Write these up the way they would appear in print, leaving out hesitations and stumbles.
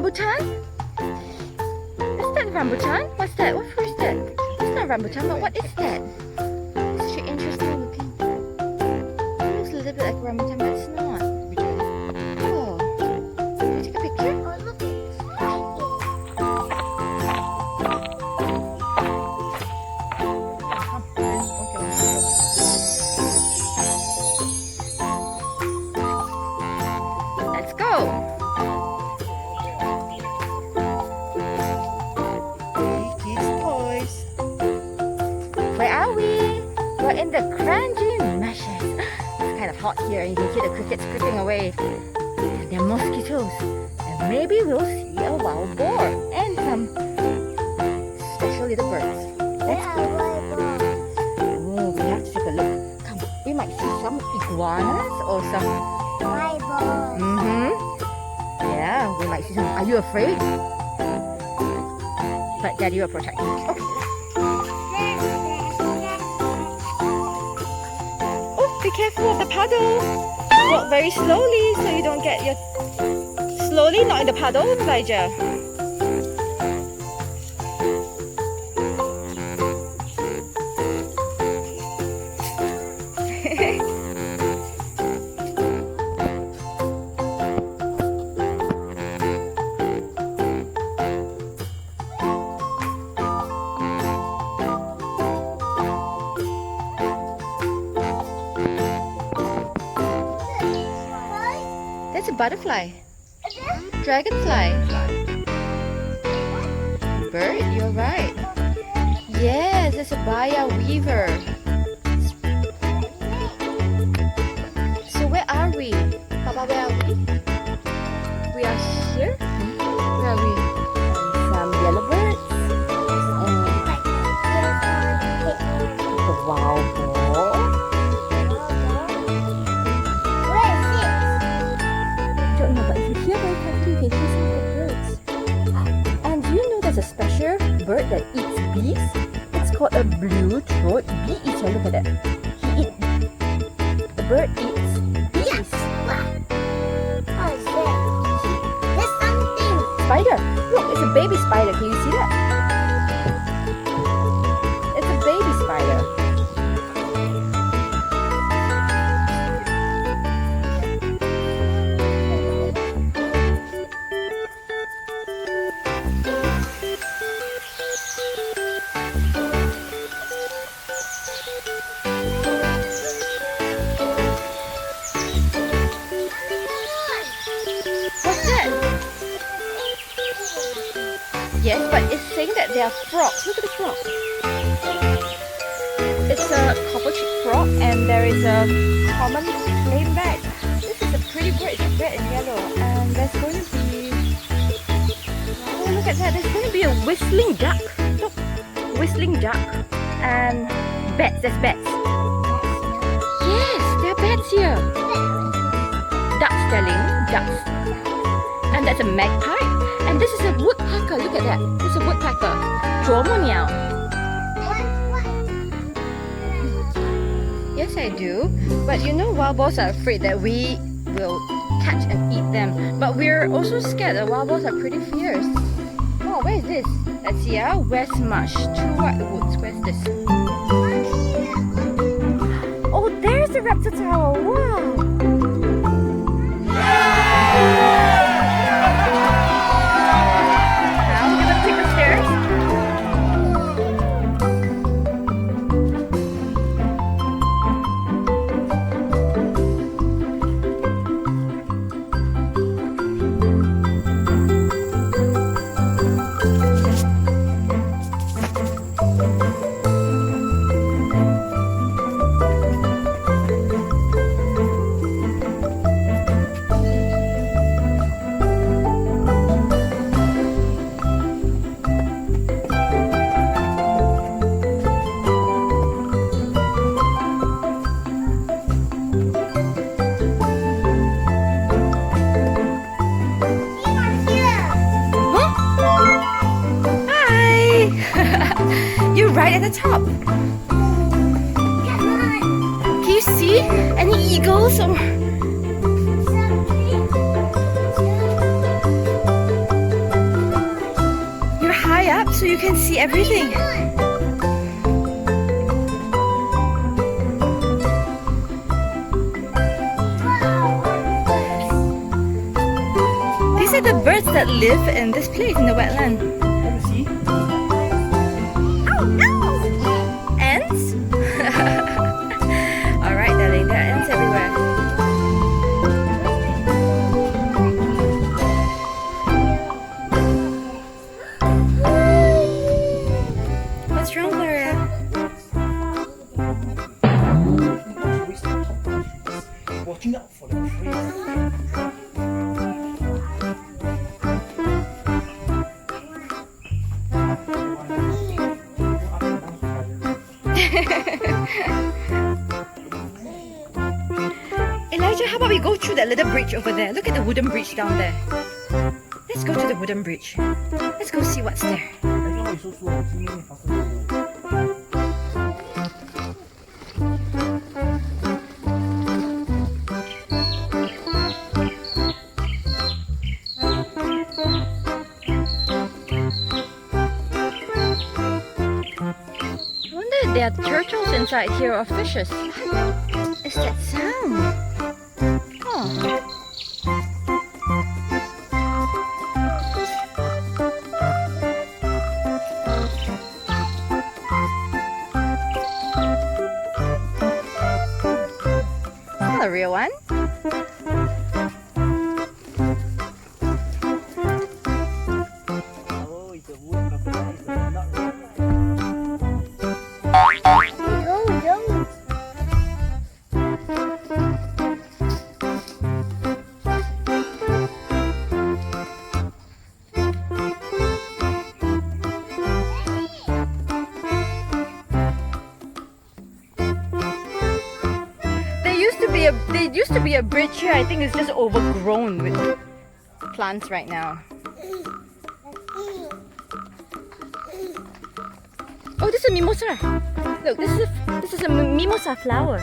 rambutan? Is that rambutan? What's that? What fruit is that? It's not rambutan, but what is that? It's actually interesting looking. It looks a little bit like rambutan, but it's not. Oh. Can you take a picture? Oh, look, it's Let's go. Where are we? We're in the Kranji meshes. It's kind of hot here and you can hear the crickets creeping away. And there are mosquitoes. And maybe we'll see a wild boar and some special little birds. Let's go. Oh, we have to take a look. Come, we might see some iguanas or some... Yeah, we might see some. Are you afraid? But Daddy will protect you. Okay. Be careful of the puddle. Walk very slowly so you don't get your... Slowly, not in the puddle, Elijah. That's a butterfly. Dragonfly. Bird, you're right. Yes, it's a Baya weaver. So where are we? Papa, where are we? We are here? Where are we? Some yellow birds. And the wild boar. Don't know, but if you hear very carefully, you can hear some of the birds. And do you know there's a special bird that eats bees? It's called a blue-throat bee eater. Look at that. The bird eats bees. What is that? There's something. Spider. Look, it's a baby spider. Can you see that? It's a baby spider. What's that? Yes, but it's saying that they are frogs. Look at the frog. It's a copper chip frog and there is a common plain bag. This is a pretty bird. It's red and yellow. And there's going to be... Oh, look at that. There's going to be a whistling duck. Look. Whistling duck. And bats. There's bats. Yes, there are bats here. Ducks, darling. Ducks. And that's a magpie. And this is a woodpecker. Look at that. This is a woodpecker. 啄木鸟. Yes, I do. But you know, wild boars are afraid that we will catch and eat them. But we're also scared that wild boars are pretty fierce. Oh, where is this? Let's see. West Marsh. Two White Woods. Where's this? Oh, there's the raptor tower. Wow. You're right at the top. Can you see any eagles or... you can see everything. These are the birds that live in this place, in the wetland. Let me see. Oh no! Ants? Alright, darling, there are ants everywhere. What's wrong, Gloria? Watching out for the prey. Elijah, how about we go through that little bridge over there? Look at the wooden bridge down there. Let's go to the wooden bridge. Let's go see what's there. I wonder if there are turtles inside here or fishes. What is that sound? Oh. Not a real one. Oh, it's a wood crocodile. It's not real. There used to be a bridge here. I think it's just overgrown with plants right now. Oh, this is a mimosa. Look, this is a mimosa flower.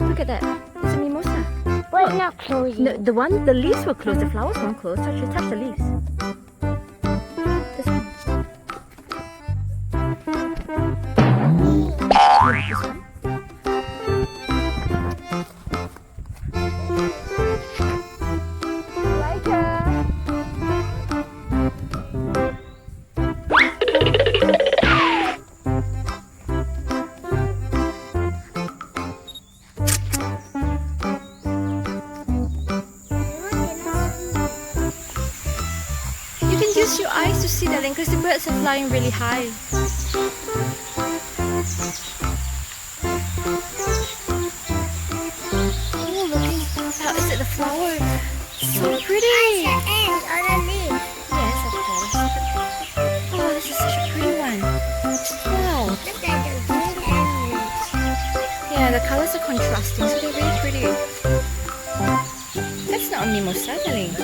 Look at that. It's a mimosa. But not closing. The leaves were closed. The flowers weren't closed. Touch the leaves. This one. This one. You can use your eyes to see that because the birds are flying really high. Oh, looking out, is it the flower? So pretty! And on the leaf. Yes, of course. Oh, this is such a pretty one. Wow. Look at the green and red. Yeah, the colors are contrasting, so they're really pretty. That's not a mimosa, darling.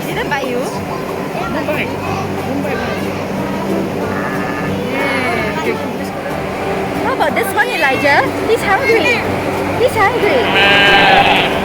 He didn't bite you? How about this one, Elijah? He's hungry. He's hungry.